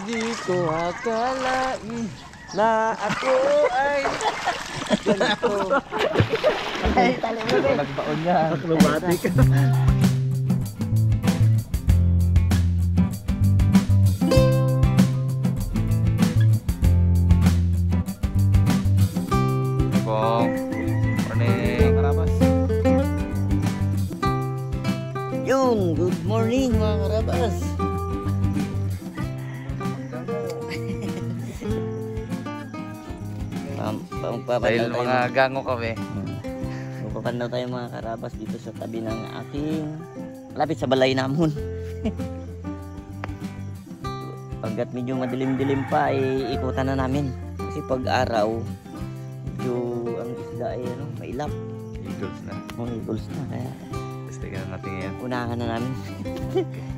Di ko akalain na ako ay ganito. Ay, tali mo ba? Nagbaon yan. Acrobatic. Pong, morning. Karabas. Yun, good morning mga karabas. Dahil mga gango kami. Magpapanaw tayo mga karabas dito sa tabi ng aking malapit sa balay namon. Pagkat medyo madilim-dilim pa ay ikutan na namin. Kasi pag araw medyo ang isda ay mailap. Eagles na. Mga eagles na kaya Tapos tingnan natin yan. unahan na namin.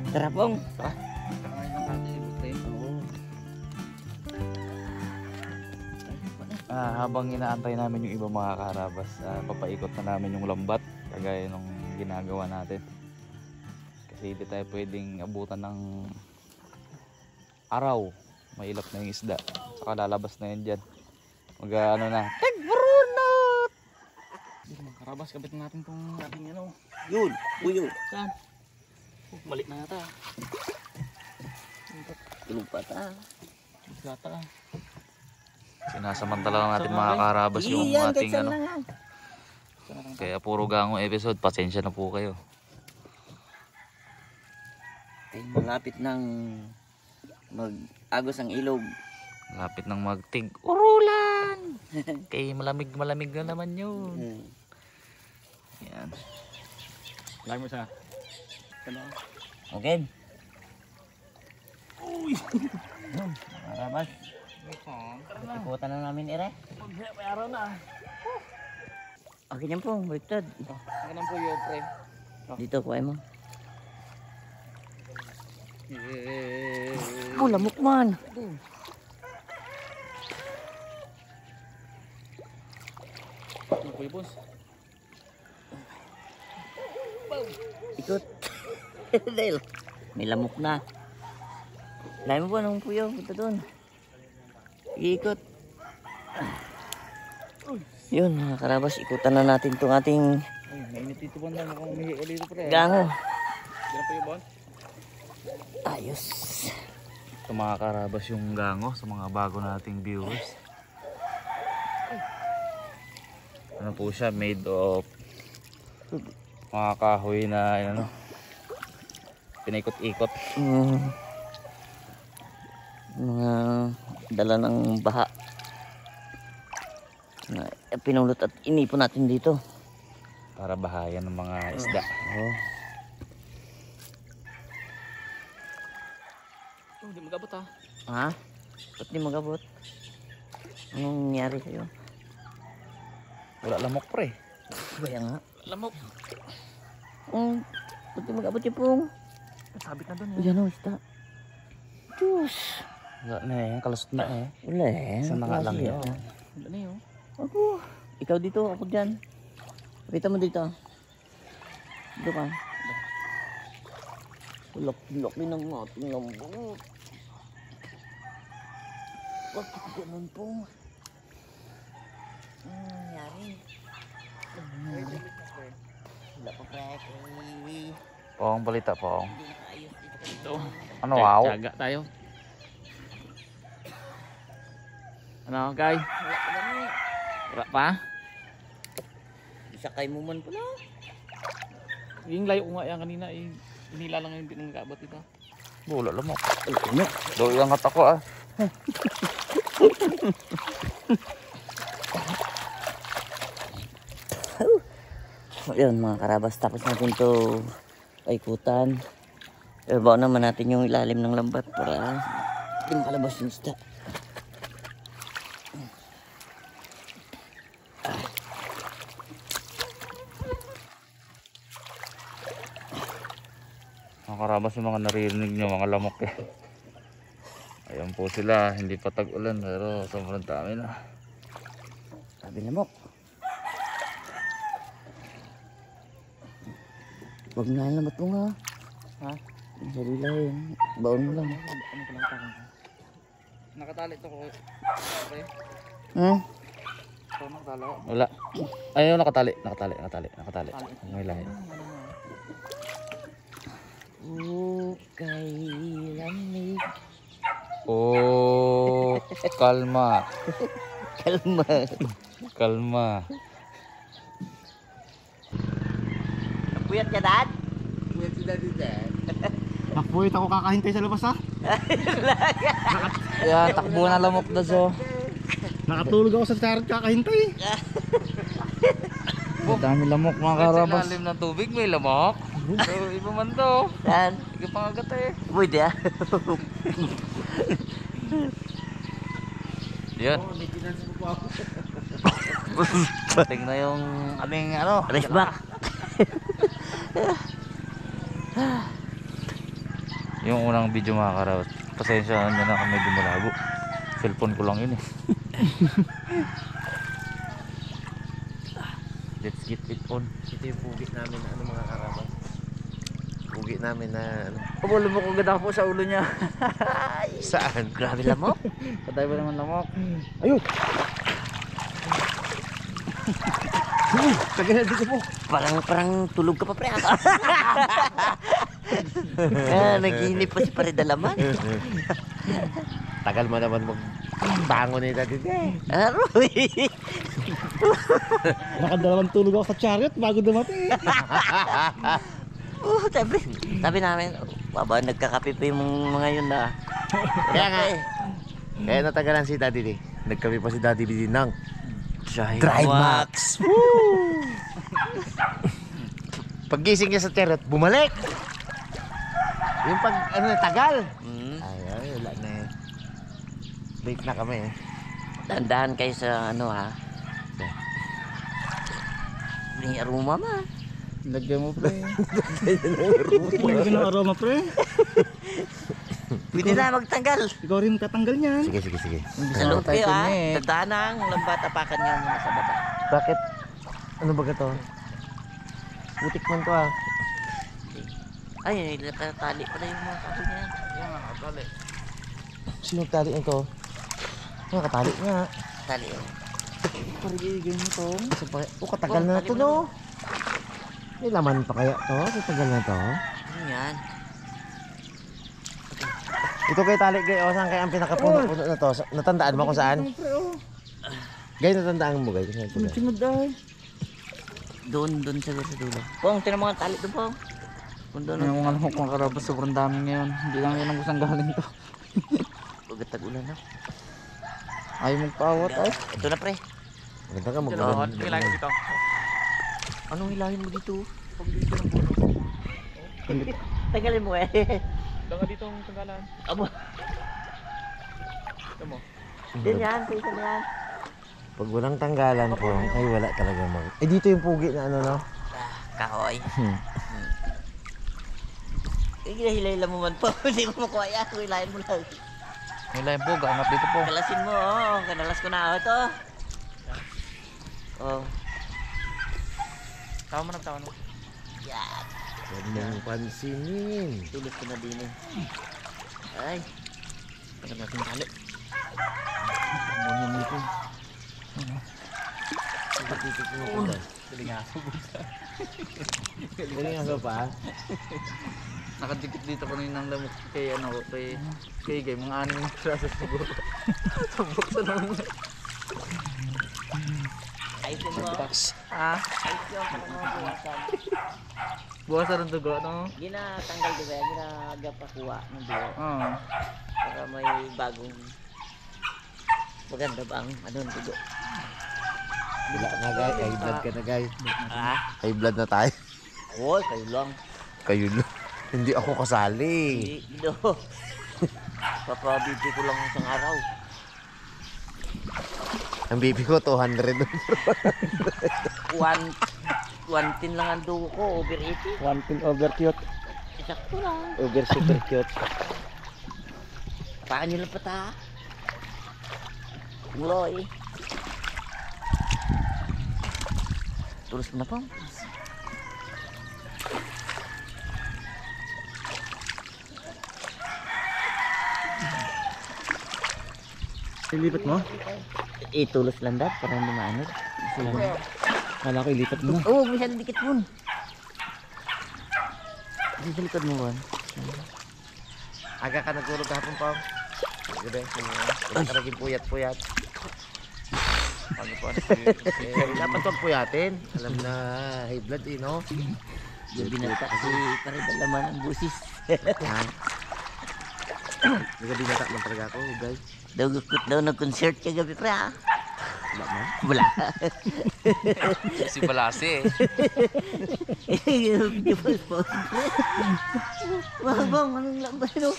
Tara pong. Habang inaantay namin yung ibang mga karabas, papaikot na namin yung lambat kagaya nung ginagawa natin. Kasi hindi tayo pwedeng abutan ng araw. Mailap na yung isda. Saka lalabas na yan dyan. Ano na. Tagbrunot! Mga karabas, kabit natin itong ating ano. Yun, uyo. Saan? Balik na yata. Tulog pa ta. Gata. Sinasamantala lang natin mga karabas yung ating ano. Kaya puro gangong episode. Pasensya na po kayo. Ay, malapit ng mag-agos ang ilog. Lapit ng magtig urulan. Kaya malamig na naman yun. Yan. Lagi mo siya. Okay. Uy! Marabas. Ikutan na namin ere. May araw na. Okay yan po, baliktad. Akin ang po yung frame. Dito, kuhay mo. Oh, lamok man. Ano po yung boss? Ikot. Dahil may lamok na. Lahat mo ba nung puyo? Punta doon. Iikot. Yun mga karabas, ikutan na natin itong ating Ay, mainit dito ba na? Mukhang umihi ka dito pre. gango. Diyan po yung boss? Ayos. Ito mga karabas yung gango sa mga bago nating viewers. Ano po siya, made of mga kahoy na ano, pinaikot-ikot. Mga dala ng baha na pinulot at inipon natin dito. Para bahayan ng mga isda. Oh. Oh, di magabot ha. Ha? Ba't di magabot? Anong nangyari sa'yo? Wala lamok pre. Kaya nga. Lamok. Ba't di magabot yung pong? Sabit na doon. Yan o, isda. Diyos. Wala na eh, kalusot na eh. Wala eh. Isa na nga lang yun. Wala na yun. Ako. Ikaw dito, ako dyan. Kapita mo dito. Dito ka. Laki ng mating lambot. Bakit ganun po? Nangyari. Wala pa prek. Pong, balita pong. Hindi na kaayos dito. Ito. Ano wow? Tsaga tayo. Ano guys? Wala pa ganun. Wala pa? Isakay mo man pala. Yung layo ko nga yan kanina eh. Inila lang yung pinagkabot ito. Wala lamok. Ano? Doon yung ako ah. Yun mga karabas, tapos natin to paikutan. Ibabaw naman natin yung ilalim ng lambat para hindi makalabas yung isda. Mga karabas yung mga naririnig nyo, mga lamok eh. Ayan po sila, hindi pa tag-ulan pero sobrang dami na. Sabi lamok. Huwag na lambat mo nga. Ha? Sarila yun. Baon mo lang. Ano pala ang Nakatali to ko. Okay. Ito nakatali. Wala. Ayun, nakatali. May lahi. Kay lamig. Oh, kalma. Kalma. Kalma. Puyat ka, Dad? Napuwit ako kakahintay sa labas ha. Yan, takbo na lamok na so. Nakatulog ako sa charot kakahintay. Ang dami lamok mga karabas. Sa ilalim ng tubig may lamok. So, iba man to. Yan. Ikaw pangagat eh. Pwede ah. Yan. Pating na yung aming ano. Race back. Yung unang video mga karabas. Pasensya nyo na kung medyo malabo. Cellphone ko lang yun eh. Let's get it on. Ito yung pugi namin na ano mga karabas. Pugi namin na ano. Abo, lumok agad ako sa ulo niya. Saan? Grabe lamok. Patay ba naman lamok? Ayun! Tagal na dito po. Parang tulog ka pa, pre. Naginip pa si Pare Dalaman. Tagal mo naman magbangon ni Daddy eh. Aroy. Nakadalawang tulog ako sa chariot bago dumating. Sabi namin, baba, nagkakape pa yung mga yun na. Kaya nga. Kaya natagalan si Daddy eh. Nagkape pa si Daddy din ng Dry Max. Paggising niya sa chariot, bumalik. Yung pag ano tagal. Ay, wala na eh. Late na kami eh. Dandahan kayo sa ano ha. May aroma ma. Lagyan mo pre. Hindi na aroma pre. Pwede na magtanggal. Ikaw rin katanggal niyan. Hindi Sige. Sa loob kayo ha. eh. Dandahan ang lambat, apakan niya muna sa baba. Bakit? Ano ba ito? Putik man to ah. Ay, nakatali pala yung mga kahoy niya. Yan nga, nakatali. Sino tali ito? Nakatali nga. Tali oh. Parigigin mo to. Katagal na ito no. May laman pa kaya to? Katagal na to. Ano yan? Ito kay tali gay, saan kaya ang pinakapuno na to? Natandaan mo kung saan? Gay, natandaan mo gay. Sunod ay. Doon sa dulo. Pong, tinan mo nga tali doon, Pong. Kung doon. Yung mga lamok mga karabas, sobrang dami ngayon. Hindi lang yan ang gustang galing to. Ugat tag-ulan na. Ayaw magpaawat ay. Ito na, pre. Maganda ka Dito na, kailangan dito. Anong hilahin mo dito? Pag dito ng puno. Tagalin mo eh. Danga dito ang tanggalan. Abo. Ito mo. Yan yan, sa isa na yan. Pag walang tanggalan po, ay wala talaga mag... Eh dito yung pugi na ano no? Kahoy. Hilay-hilay mo man po. Hindi ko makuha yan. Hilahin mo lang. Nila yung po, gaangat dito po. Kalasin mo, oh. Kanalas ko na ako ito. Oh. Tawa mo nagtawa mo. Yan. Huwag mong pansinin. Tulog ko na din eh. Ay. Tagal natin tali. Ganyan dito. Galing nga pa. Nakadikit dito ko ng lamok kay ano, kay Gay, mga 6 na piraso siguro. Sabok sa naman. Ayos yun mo. Ah, Ayos yun. Kung mga buwasan. buwasan ng dugo, no? Ginatanggal diba? Ginagapakuha ng dugo. Oo. Para may bagong maganda bang ano ng dugo. Wala na guys, high blood ka na guys. Ah? High blood na tayo. Hoy, kayo lang. Kayo lang. Hindi ako kasali. Hindi. Papabiti ko lang isang araw. Ang BP ko 200. 110 lang ang dugo ko, over 80. 1 pin over cute. Sakto lang. Over super cute. Paan nyo lang pata. Muloy. Tulus mo na po. Ilipat mo? Itulos lang dad para hindi maanod. Kala ko ilipat mo. Oo, masyadong dikit mo. Sa likod mo, Juan. Aga ka nagulog kahapon pa. Gabi, wala ka naging puyat-puyat. Dapat huwag puyatin. Alam na high blood eh, no? Yung binata kasi parang laman ang busis. Ha? Nagabinatak lang talaga ako, guys. Daw nag-concert kagabi pra. Wala man. Wala. Si Balasi eh. Mabang, anong lambay no?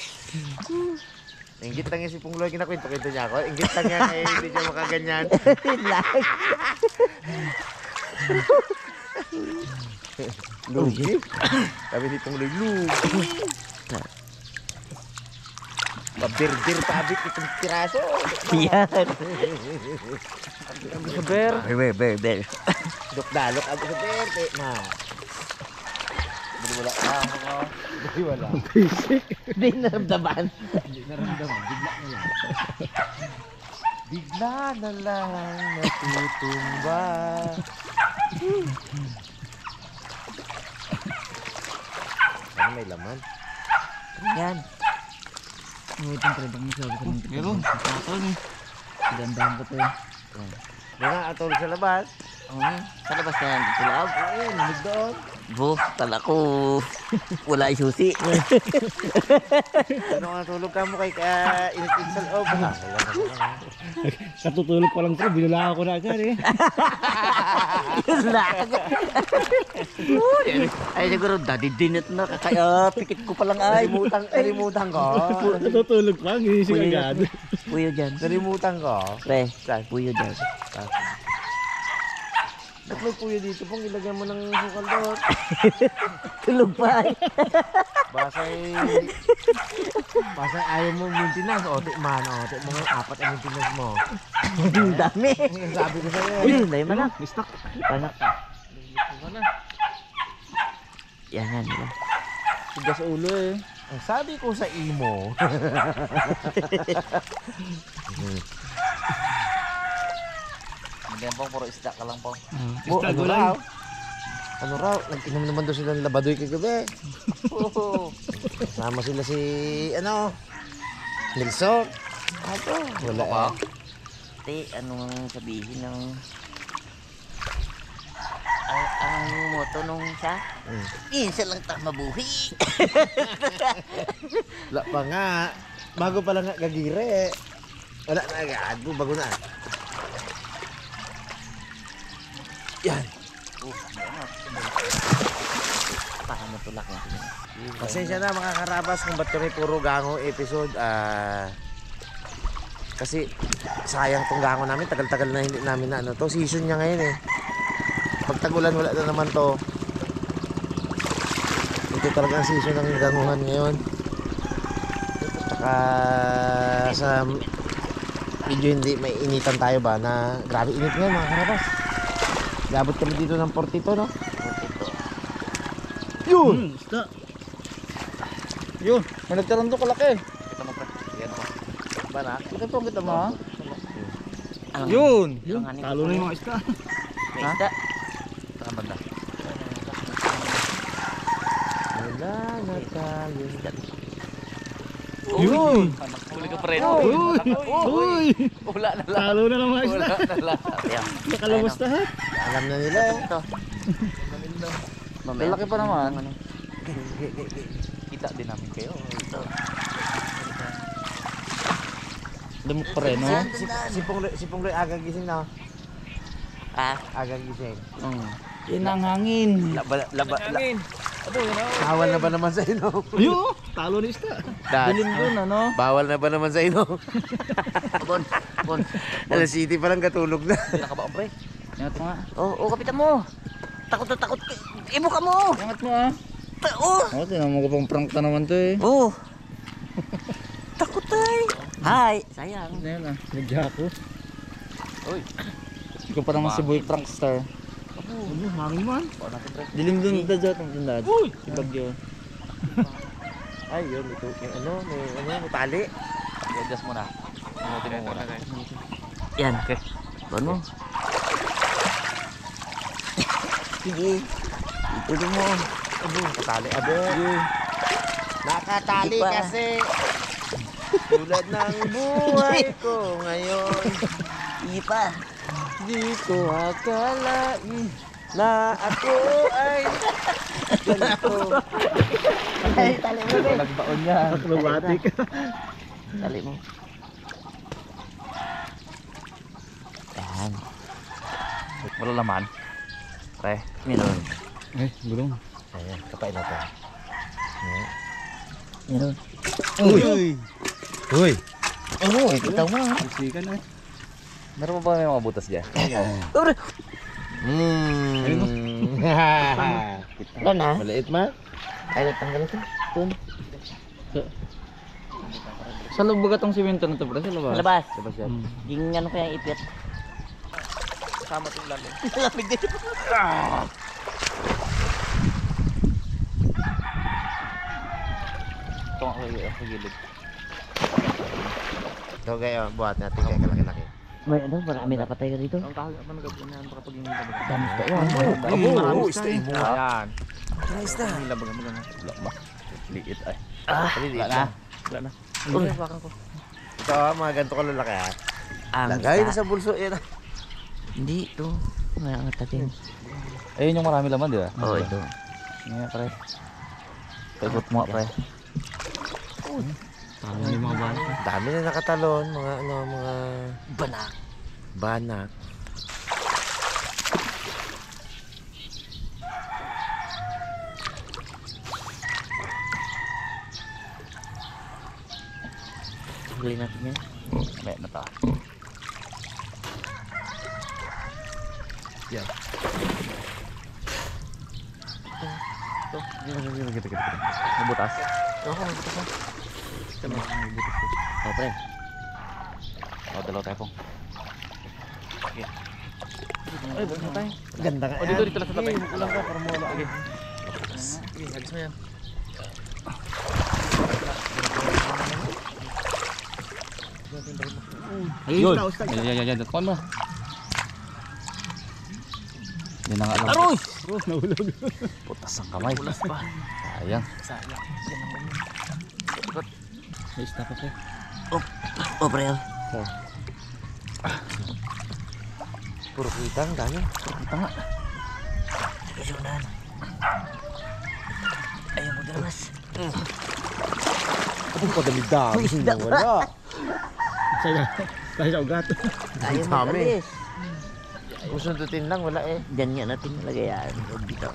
Inggit lang yung si Pungloy, kinakwento-kwento niya ako. Inggit lang yan eh, hindi siya makaganyan. Lugi. Sabi ni Pungloy, lugi. Mabirdir tabit itong piraso. Yan. Sa bear. Ber. Dok-dalok ako sa berte. Ma. Bali wala. Bali wala. Hindi naramdaman. Bigla na lang natutumba. Ano may laman? Yan. Itong pre, baka masabi ka ng meron. Sakal eh. Gandaan ko to eh. Mga atol sa labas. Sa labas na yan. Tulab. Ayun, lamig doon. Bo, tala ko. Wala yung susi. Ano nga tulog ka mo kay init-init sa loob? Katutulog pa lang pre, binula ako na agad eh. Ay siguro daddy dinit na kaya pikit ko pa lang ay. Nalimutan ko. Katutulog pa, ginising agad. Puyo dyan. Nalimutan ko. Pre, puyo dyan. Ba't may puyo dito pong ilagyan mo ng sukal doon? Tulog pa ay. Basay ayaw mo maintenance. Otik man, otik mo ngayon, 4 ang maintenance mo. Ang dami. Ang sabi ko sa'yo. Uy, dahil manak. Mistak. Panak. Yan. Tigas ulo eh. Ang sabi ko sa imo. Hindi pong puro isda ka lang po. Isda ano gulay. raw? Ano raw? Nag-inom naman daw sila ng labadoy kagabi. Kasama sila si, Nelson. Ako, wala pa? Te, ano ang sabihin ng... Ang moto nung siya? Minsan lang tayo mabuhi. Wala pa nga. Bago pa lang nga gagire. Wala na agad. Bago na. Yan. Baka matulak na. Pasensya na mga karabas kung ba't kami puro gango episode. Kasi sayang tong gango namin. Tagal-tagal na hindi namin na to. Season niya ngayon eh. Pag tagulan wala na naman to. Ito talaga ang season ng ganguhan ngayon. Tsaka sa medyo hindi may initan tayo ba na grabe init ngayon mga karabas. Gabot kami dito ng 42 no? Yun! Isda. Yun, may nagkaroon doon kalaki. Kita mo pre. Yan po. Banak? Kita po kita mo ha. Ang- Yun. Alanganin ko Talo pa na rin. yung mga isda. May isda. Saan banda? Wala na tayo. Yun. Huli ka pre. Uy. Wala na lang. Talo na ng mga isda. Wala na lang. Ayan. Nakalabas na ha. Alam na nila eh. Ito. Mamaya. Lalaki pa naman. Ano? Kita din namin kayo. Ito. Damok pa rin, no? Si Pungloy aga gising na. Ah. Aga gising. Yan ang hangin. Bawal na ba naman sa inom? Ayun, talo na isda. Dilim dun, ano? Bawal na ba naman sa inom? Bon. Alas City pa lang katulog na. Ilan ka ba pre? Ingat mo nga. Oh, kapitan mo. Takot na takot. Ibo ka mo. Ingat mo ha. Oh. Oh, tinamang ko pang prank na naman to eh. Oh. Takot ay. Hi. Sayang. Ano yan ah, nagya ako. Uy. Ikaw pa naman si Boy Prankster. Ano, hangin man. Pao natin pre. Dilim dun, dad. Uy! Si Bagyo. Ay, yun. Ito, may tali. I-adjust mo na. Buti mo muna. Yan. Okay. Baon mo. Sige. Ituloy mo. Nakatali. Nakatali Hindi pa. kasi. Tulad ng buhay ko ngayon. Sige pa. Di ko akalain na ako ay ganito. Ay, tali mo rin. Nagbaon yan. Acrobatic. Tali mo. Yan. Wala laman. Pre. Meron. Eh, gulong. Ayan, kapain na to. Meron. Uy! Uy! Ano? Kita mo. Sikan eh. Meron pa ba may mga butas dyan? Ure. Wala na. Maliit ma? Ay, tanggal ito. Doon. Sa loob ba itong simento na ito, bro? Sa labas? Labas. Labas yan. Ging ano kaya ipit. Kasama itong lalim. Lamig din. Ito nga sa gilid. So kayo, buhat natin kaya kalaki-laki. May ano, marami na patay ka dito. Ang kahal naman nagkapunan para pag yung labag. Dami ka yan. Abo, stay mo. Ayan. Nice na. Ang labag naman. Wala ba? Liit ay. Wala na. Wala na. Uy. Bakan ko. Ito mga ganito kalalaki ha. Ang Lagay na isa. sa bulso yan. Hindi ito. May angat natin. Ayun yung marami laman, di ba? Oo, ito. Ngayon, pre. Paikot mo, pre. Tama na yung mga bata. Dami na nakatalon, mga ano, mga Banak. banak. Huli natin yan. May na ta. Yan. Ito. Gitu. May butas. Oo, may butas na. May butas. Oh, pre. Dalawa tayo pong. Ay, bukas na tayo. Ganda ka. O, dito lang sa tabi. Kulang ka, para mawala. Okay. Okay, agis mo yan. Ayun. Yan. Kuhan mo. Yan na nga lang. Aroy! Nahulog. Putas ang kamay. Putas pa. Sayang. May stop ako. Oh, pre. Puro kitang, dami. Kita nga. Sige, sunan. Ayaw mo dalas. Ang padami-dami. Uy, isda pa. Wala. Kaya sa ugat. Ayaw mo Dami. dalas. Kung sundutin lang, wala eh. Diyan nga natin nalagay yan. Huwag dito.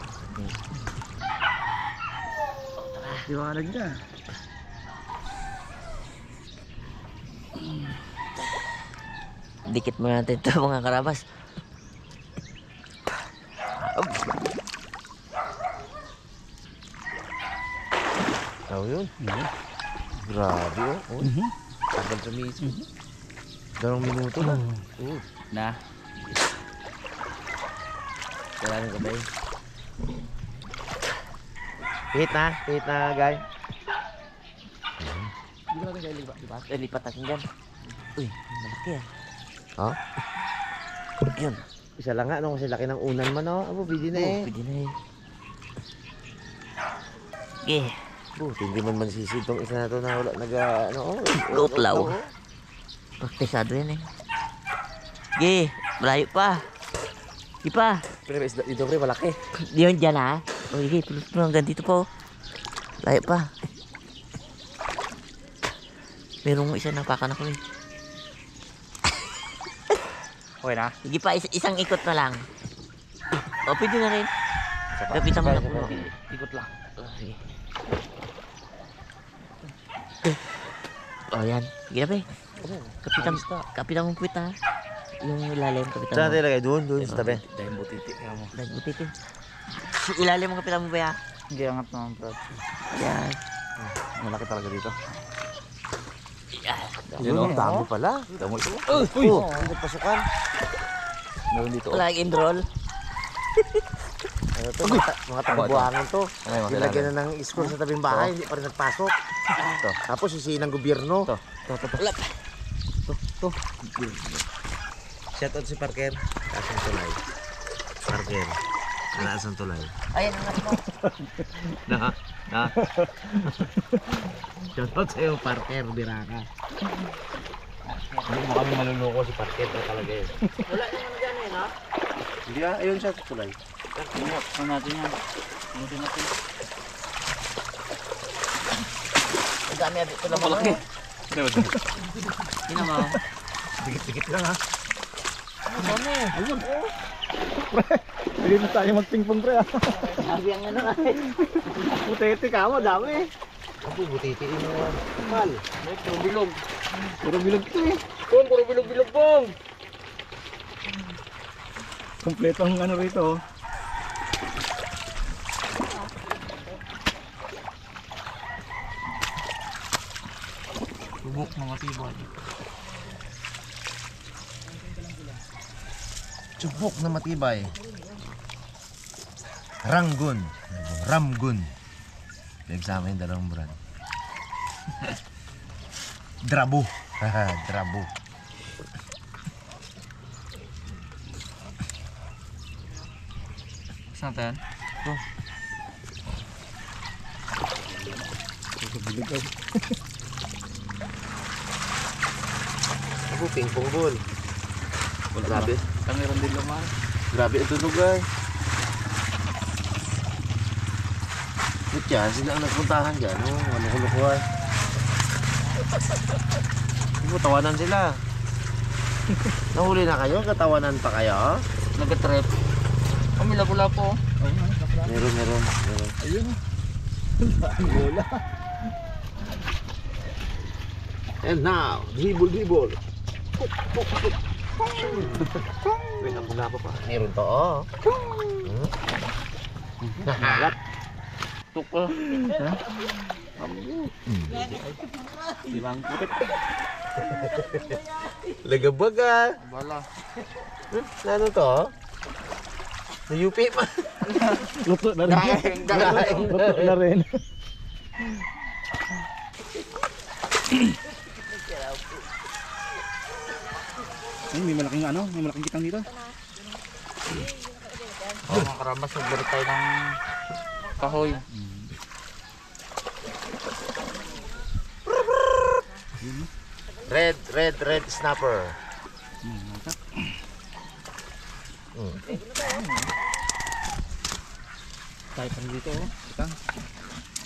Liwanag niya. Dikit mo natin ito mga karabas. Oh, yun. Grabe oh. Oh. Tagal sa mismo. 2 minuto na. Na. Kailangan ka ba eh? Hit na guy. Hindi ko natin kayo lipat. Lipat natin dyan. Uy, malaki ah. Ha? Ayun. Isa lang nga, ano kasi laki ng unan man oh. Abo, pwede na eh. Pwede na eh. Okay. Buti hindi man mansisid tong isa na to na wala ano oh. Goatlaw. Praktisado yan eh. Okay, malayo pa. Di pa. Pero isda dito pre, malaki. Di yun dyan ha. O sige, tulad mo hanggang dito po. Layo pa. Merong isa napakan ako eh. Okay na. Sige pa, isang ikot na lang. O, pwede na rin. Kapitan mo na po. Ikot lang. Sige. O, yan. Sige na pre. Kapitan mo puwit ha. Yung ilalim, kapitan Saan mo. natin ilagay? Doon sa tabi. Dahil butiti ka mo. Nagbutit eh. Ilalim mo kapitan mo ba ya? Hindi angat naman, bro. Yan. Malaki talaga dito. Yan. Yun oh, dami pala. Damo ito. Uy! Ang pasukan. Meron dito. Wala kang enroll. Ano to? Mga taga-buhangin to. Ay, Nilagyan na ng school sa tabing bahay, hindi pa rin nagpasok. Ito. Tapos sisihin ng gobyerno. Ito. Wala pa. To. Shout out si Parker. Asang tulay. Parker. Ala asang tulay. Ayan ang ano. Na. Shout out sa'yo Parker. Bira ka. Hindi mo kami maluloko si Parker na talaga yun. Wala naman dyan eh, no? Hindi ayun siya tulay. Ano natin yan? Ano din natin? Ang dami abit ko lang Malaki. mga. Hindi naman. Dikit-dikit lang ha. Ang dami. Pwede na tayo mag-ping-pong pre ah. Sabi ang ano ay. Putete ka mo, dami. Ako butitiin mo. Mal. Puro bilog. Puro bilog ito eh. Puro bilog pong. Kompleto ang ano rito. Lubok na matibay. Tsubok na matibay. Ranggun. Ramgun. Big sa amin dalawang brand. Drabo. Drabo. Saan tayo? Ako ping-pong ball. Grabe. Kami rin din naman. Grabe ang tunog ay. Kutya, sila ang nagpuntahan dyan. Ano kulukuhan. Hindi mo tawanan sila. Nahuli na kayo? Katawanan pa kayo? Nag-trip. Kami lapo-lapo. Meron. Ayun. Ang bola. And now, dribble. Wait, napula pa. Meron to, oh. Nahalat. Tuka. Limang kupit. Lagabaga. Bala. Ano to? Na-UP pa. Luto na rin. Daing. Luto na rin. Ay, may malaking kitang dito. Mga karambas, nagbalik tayo ng kahoy. Red snapper. Tayo pa dito oh. Kitang.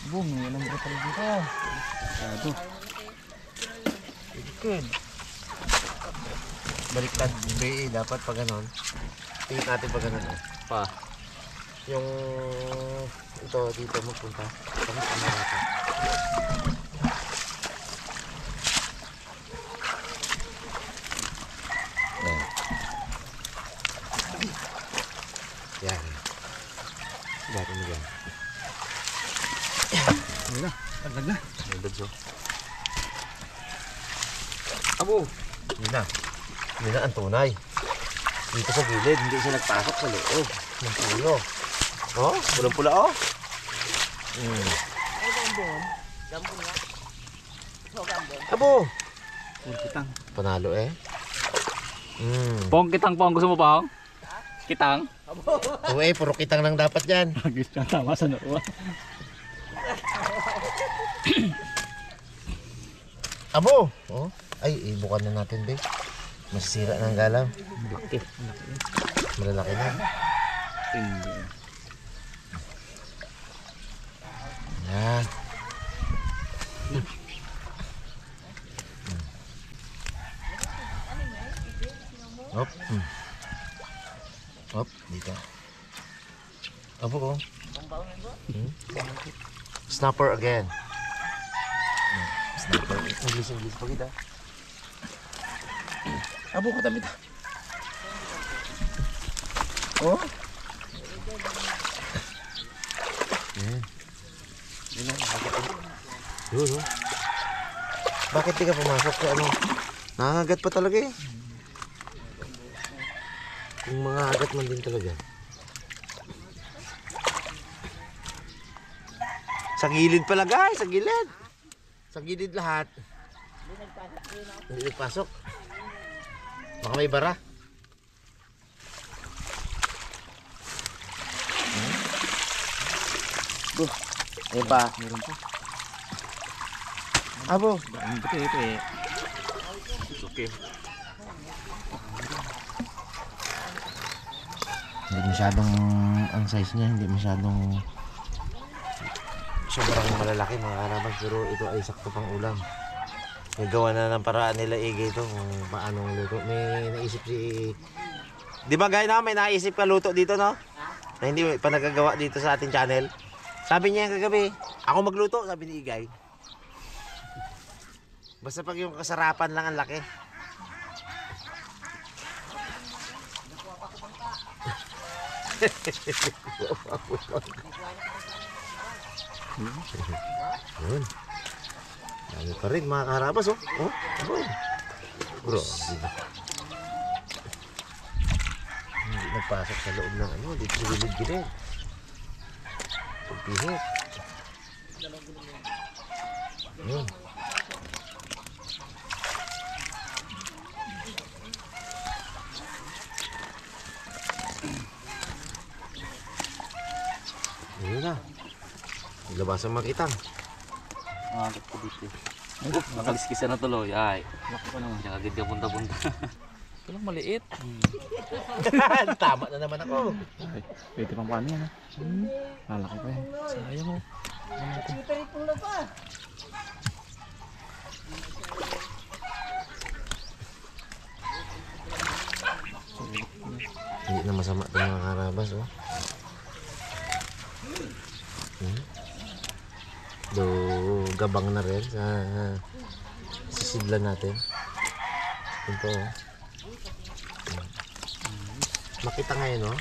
Boom, may ilang pa dito. Masyado. Good. Baliktad bay, dapat pag ganon. Tingin natin pag ganon. Pa. Yung ito dito magpunta. Kami sama natin. Yan. Dati mo yan. Wala, taglag na. May dadyo. Abo! Yun na. Yun na ang tunay. Dito sa gilid, hindi siya nagpasok sa loob. Ng pulo. Oh, pulang-pula oh. Abo! Puro kitang. Panalo eh. Pong, kitang pong. Gusto mo pa? Kitang? Oo eh, puro kitang lang dapat yan. Agis ka tama sa noo. Abo! Oh. Ay, ibukan na natin, be. Masisira ng galang. Malalaki na. Yan. Hop. Hop, dito. Abo, oh. Snapper again. Snapper. English pa kita. Abo ko damit. Oh. Yan. Yan ang nakakagat. Yun, oh. Bakit di ka pumasok sa ano? Nangangagat pa talaga eh. Yung mga agat man din talaga. Sa gilid pala guys, sa gilid. Sa gilid lahat. Hindi nagpasok. Baka may bara. Ayun pa. Meron pa. Abo. Ang buti ito eh. Okay. Hindi masyadong, ang size niya, hindi masyadong sobrang malalaki mga karabas. Pero ito ay sakto pang ulam. May gawa na ng paraan nila Igay ito kung paanong luto. May naisip si... Di ba gaya na may naisip ka luto dito, no? Na hindi pa nagagawa dito sa ating channel. Sabi niya kagabi, ako magluto, sabi ni Igay. Basta pag yung kasarapan lang ang laki. Yun. Dami pa rin mga kaharabas, oh. Oh, oh. Bro, hindi nagpasok sa loob ng ano, dito sa gilid-gilid. Pagpihit. Yun. Yun na. Labasan makitang. Makakit ko dito. Nakaliskisan na tuloy. Ay. Laki pa naman. Kaya agad ka punta-punta. Ito lang maliit. Tama na naman ako. Ay, pwede pang paano yan ha. Lalaki pa yan. Sayang mo. Hindi na masama ito mga karabas, oh. Do gabang na rin sa sisidlan natin. Ito, oh. Makita ngayon, oh.